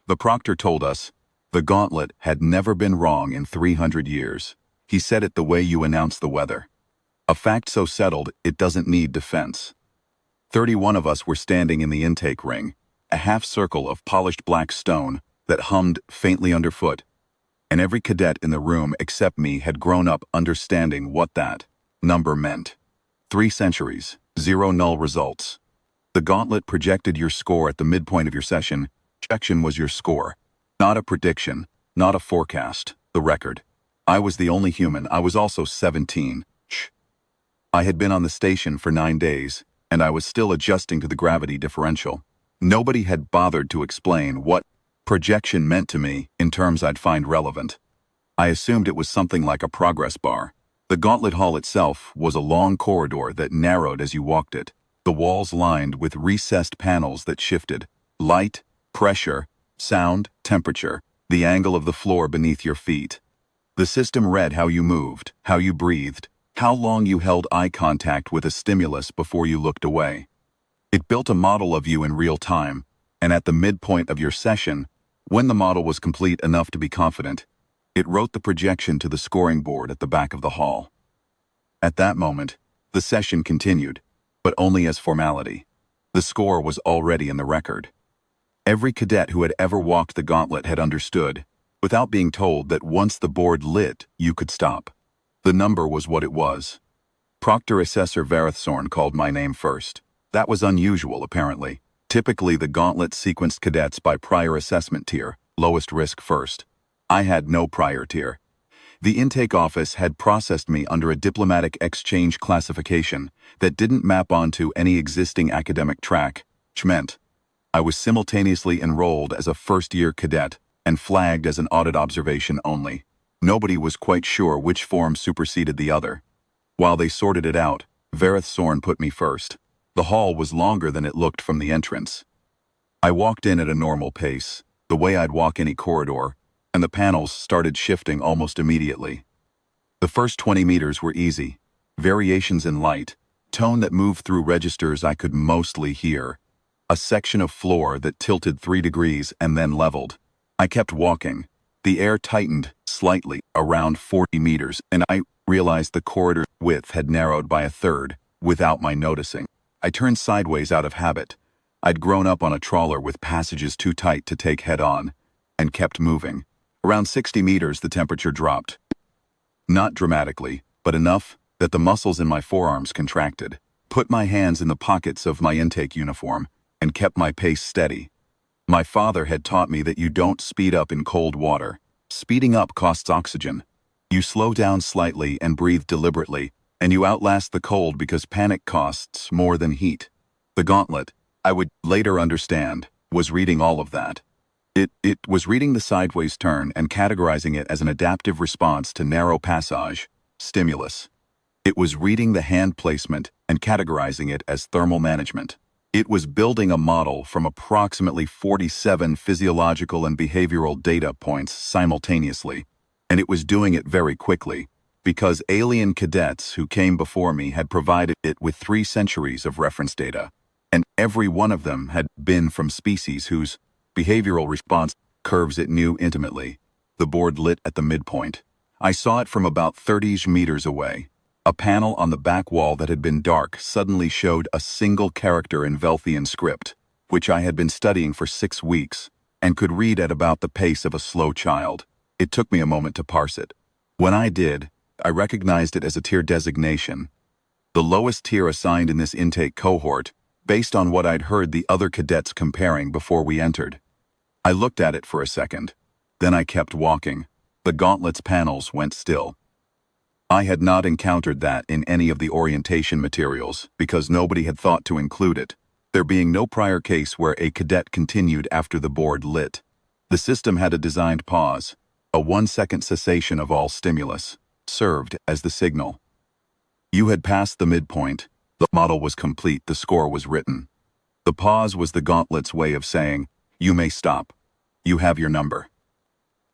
The proctor told us, the Gauntlet had never been wrong in 300 years. He said it the way you announce the weather. A fact so settled, it doesn't need defense. 31 of us were standing in the intake ring, a half-circle of polished black stone that hummed faintly underfoot, and every cadet in the room except me had grown up understanding what that number meant. 3 centuries, 0 null results. The Gauntlet projected your score at the midpoint of your session. Projection was your score. Not a prediction, not a forecast, the record. I was the only human. I was also 17. I had been on the station for 9 days, and I was still adjusting to the gravity differential. Nobody had bothered to explain what projection meant to me in terms I'd find relevant. I assumed it was something like a progress bar. The Gauntlet Hall itself was a long corridor that narrowed as you walked it, the walls lined with recessed panels that shifted light, pressure, sound, temperature, the angle of the floor beneath your feet. The system read how you moved, how you breathed, how long you held eye contact with a stimulus before you looked away. It built a model of you in real time, and at the midpoint of your session, when the model was complete enough to be confident, it wrote the projection to the scoring board at the back of the hall. At that moment, the session continued, but only as formality. The score was already in the record. Every cadet who had ever walked the Gauntlet had understood, without being told, that once the board lit, you could stop. The number was what it was. Proctor Assessor Varethsorn called my name first. That was unusual, apparently. Typically, the Gauntlet sequenced cadets by prior assessment tier, lowest risk first. I had no prior tier. The intake office had processed me under a diplomatic exchange classification that didn't map onto any existing academic track, which meant I was simultaneously enrolled as a first-year cadet and flagged as an audit observation only. Nobody was quite sure which form superseded the other. While they sorted it out, Varethsorn put me first. The hall was longer than it looked from the entrance. I walked in at a normal pace, the way I'd walk any corridor, and the panels started shifting almost immediately. The first 20 meters were easy. Variations in light, tone that moved through registers I could mostly hear. A section of floor that tilted 3 degrees and then leveled. I kept walking. The air tightened slightly around 40 meters, and I realized the corridor width had narrowed by a third without my noticing. I turned sideways out of habit. I'd grown up on a trawler with passages too tight to take head-on, and kept moving. Around 60 meters, the temperature dropped. Not dramatically, but enough that the muscles in my forearms contracted. Put my hands in the pockets of my intake uniform, and kept my pace steady. My father had taught me that you don't speed up in cold water. Speeding up costs oxygen. You slow down slightly and breathe deliberately, and you outlast the cold because panic costs more than heat. The Gauntlet, I would later understand, was reading all of that. It was reading the sideways turn and categorizing it as an adaptive response to narrow passage, stimulus. It was reading the hand placement and categorizing it as thermal management. It was building a model from approximately 47 physiological and behavioral data points simultaneously, and it was doing it very quickly, because alien cadets who came before me had provided it with 3 centuries of reference data, and every one of them had been from species whose behavioral response curves it knew intimately. The board lit at the midpoint. I saw it from about 30 meters away. A panel on the back wall that had been dark suddenly showed a single character in Velthian script, which I had been studying for 6 weeks, and could read at about the pace of a slow child. It took me a moment to parse it. When I did, I recognized it as a tier designation, the lowest tier assigned in this intake cohort, based on what I'd heard the other cadets comparing before we entered. I looked at it for a second. Then I kept walking. The Gauntlet's panels went still. I had not encountered that in any of the orientation materials because nobody had thought to include it, there being no prior case where a cadet continued after the board lit. The system had a designed pause, a 1-second cessation of all stimulus, served as the signal. You had passed the midpoint, the model was complete, the score was written. The pause was the Gauntlet's way of saying, you may stop. You have your number.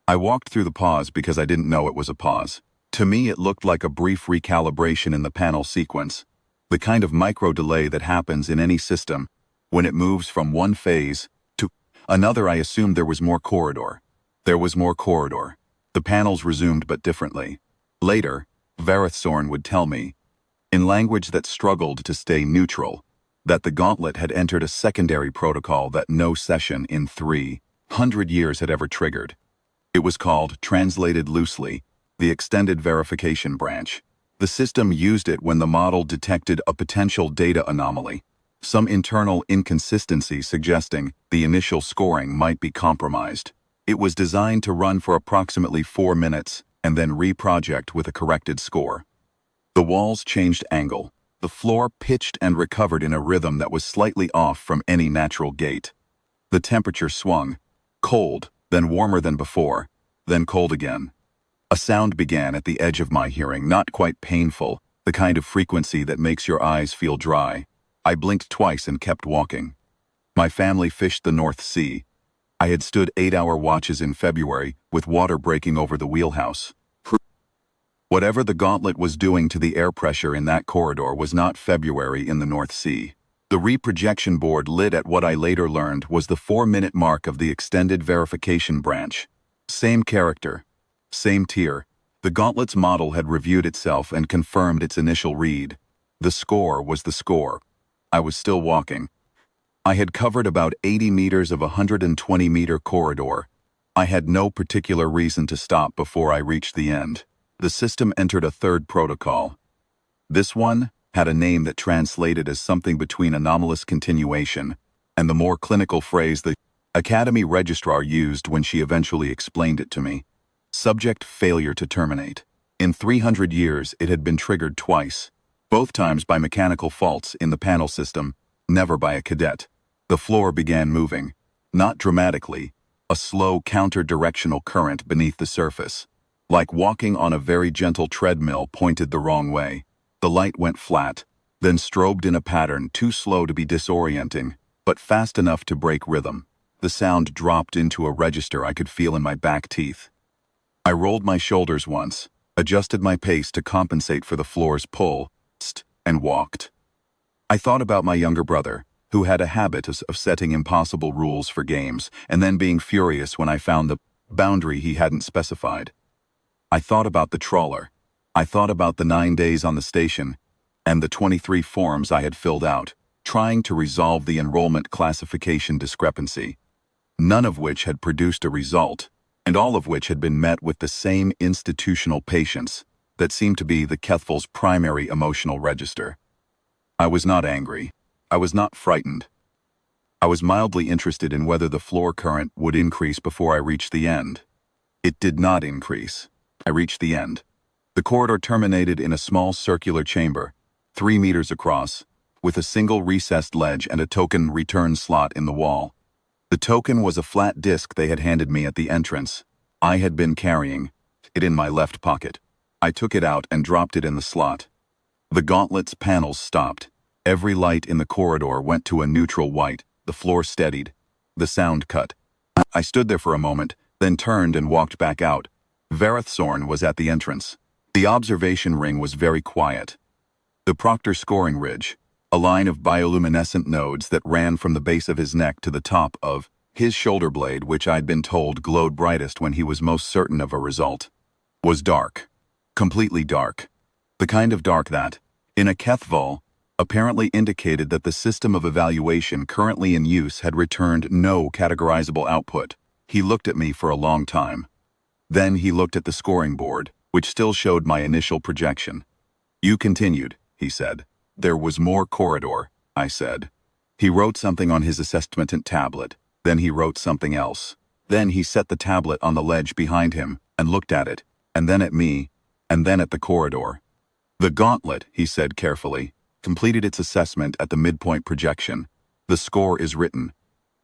I walked through the pause because I didn't know it was a pause. To me, it looked like a brief recalibration in the panel sequence, the kind of micro delay that happens in any system when it moves from one phase to Another, I assumed there was more corridor. There was more corridor. The panels resumed but differently. Later, Varethsorn would tell me, in language that struggled to stay neutral, that the Gauntlet had entered a secondary protocol that no session in 300 years had ever triggered. It was called, translated loosely, the Extended Verification Branch. The system used it when the model detected a potential data anomaly, some internal inconsistency suggesting the initial scoring might be compromised. It was designed to run for approximately 4 minutes and then reproject with a corrected score. The walls changed angle. The floor pitched and recovered in a rhythm that was slightly off from any natural gait. The temperature swung, cold, then warmer than before, then cold again. A sound began at the edge of my hearing, not quite painful, the kind of frequency that makes your eyes feel dry. I blinked twice and kept walking. My family fished the North Sea. I had stood 8-hour watches in February with water breaking over the wheelhouse. Whatever the Gauntlet was doing to the air pressure in that corridor was not February in the North Sea. The reprojection board lit at what I later learned was the 4-minute mark of the Extended Verification Branch. Same character, same tier. The Gauntlet's model had reviewed itself and confirmed its initial read. The score was the score. I was still walking. I had covered about 80 meters of a 120-meter corridor. I had no particular reason to stop before I reached the end. The system entered a third protocol. This one had a name that translated as something between anomalous continuation and the more clinical phrase the Academy registrar used when she eventually explained it to me. Subject failure to terminate. In 300 years, it had been triggered twice, both times by mechanical faults in the panel system, never by a cadet. The floor began moving, not dramatically, a slow counter-directional current beneath the surface. Like walking on a very gentle treadmill pointed the wrong way. The light went flat, then strobed in a pattern too slow to be disorienting, but fast enough to break rhythm. The sound dropped into a register I could feel in my back teeth. I rolled my shoulders once, adjusted my pace to compensate for the floor's pull, and walked. I thought about my younger brother, who had a habit of setting impossible rules for games and then being furious when I found the boundary he hadn't specified. I thought about the trawler. I thought about the 9 days on the station and the 23 forms I had filled out, trying to resolve the enrollment classification discrepancy, none of which had produced a result, and all of which had been met with the same institutional patience that seemed to be the Kethville's primary emotional register. I was not angry. I was not frightened. I was mildly interested in whether the floor current would increase before I reached the end. It did not increase. I reached the end. The corridor terminated in a small circular chamber, 3 meters across, with a single recessed ledge and a token return slot in the wall. The token was a flat disc they had handed me at the entrance. I had been carrying it in my left pocket. I took it out and dropped it in the slot. The Gauntlet's panels stopped. Every light in the corridor went to a neutral white. The floor steadied. The sound cut. I stood there for a moment, then turned and walked back out. Varethsorn was at the entrance. The observation ring was very quiet. The Proctor scoring ridge, a line of bioluminescent nodes that ran from the base of his neck to the top of his shoulder blade, which I'd been told glowed brightest when he was most certain of a result, was dark. Completely dark. The kind of dark that, in a Kethville, apparently indicated that the system of evaluation currently in use had returned no categorizable output. He looked at me for a long time. Then he looked at the scoring board, which still showed my initial projection. You continued, he said. There was more corridor, I said. He wrote something on his assessment tablet. Then he wrote something else. Then he set the tablet on the ledge behind him and looked at it, and then at me, and then at the corridor. The Gauntlet, he said carefully, completed its assessment at the midpoint projection. The score is written.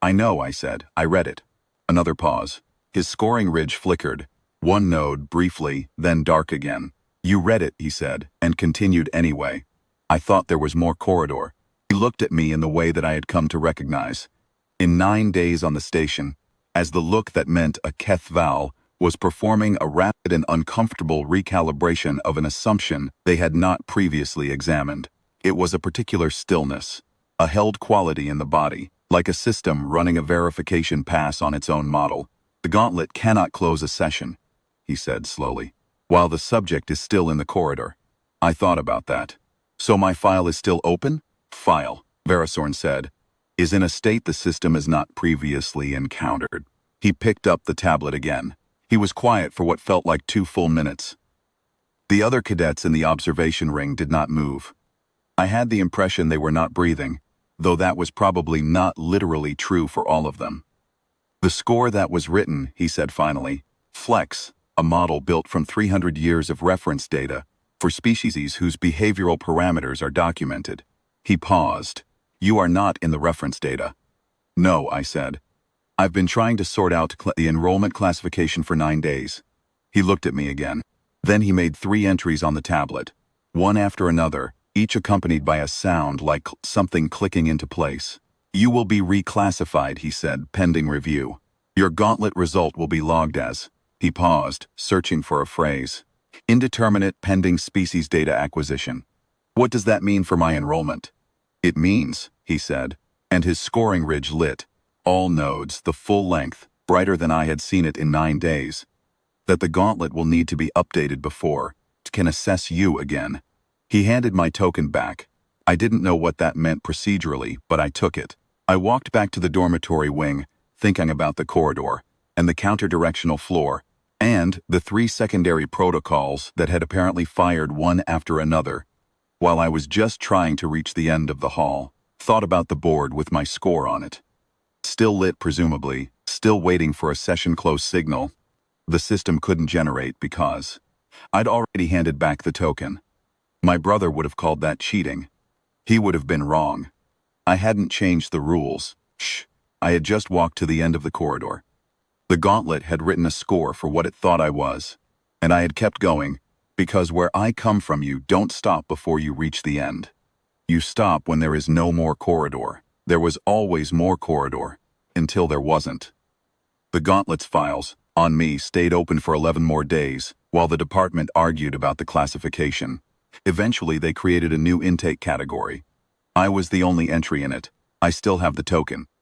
I know, I said. I read it. Another pause. His scoring ridge flickered. One node briefly, then dark again. You read it, he said, and continued anyway. I thought there was more corridor. He looked at me in the way that I had come to recognize. In 9 days on the station, as the look that meant a Kethville was performing a rapid and uncomfortable recalibration of an assumption they had not previously examined. It was a particular stillness, a held quality in the body, Like a system running a verification pass on its own model, the Gauntlet cannot close a session, he said slowly, while the subject is still in the corridor. I thought about that. So my file is still open? File, Verisorn said, is in a state the system has not previously encountered. He picked up the tablet again. He was quiet for what felt like 2 full minutes. The other cadets in the observation ring did not move. I had the impression they were not breathing, though that was probably not literally true for all of them. The score that was written, he said finally, Flex, a model built from 300 years of reference data for species whose behavioral parameters are documented. He paused. You are not in the reference data. No, I said. I've been trying to sort out the enrollment classification for 9 days. He looked at me again. Then he made 3 entries on the tablet, one after another, each accompanied by a sound like something clicking into place. You will be reclassified, he said, pending review. Your Gauntlet result will be logged as. He paused, searching for a phrase. Indeterminate pending species data acquisition. What does that mean for my enrollment? It means, he said, and his scoring ridge lit, all nodes, the full length, brighter than I had seen it in 9 days, that the Gauntlet will need to be updated before it can assess you again. He handed my token back. I didn't know what that meant procedurally, but I took it. I walked back to the dormitory wing, thinking about the corridor, and the counter-directional floor, and the 3 secondary protocols that had apparently fired one after another, while I was just trying to reach the end of the hall. Thought about the board with my score on it. Still lit, presumably, still waiting for a session close signal. The system couldn't generate because I'd already handed back the token. My brother would have called that cheating. He would have been wrong. I hadn't changed the rules. I had just walked to the end of the corridor. The Gauntlet had written a score for what it thought I was, and I had kept going, because where I come from, you don't stop before you reach the end. You stop when there is no more corridor. There was always more corridor, until there wasn't. The Gauntlet's files, on me, stayed open for 11 more days, while the department argued about the classification. Eventually, they created a new intake category. I was the only entry in it. I still have the token.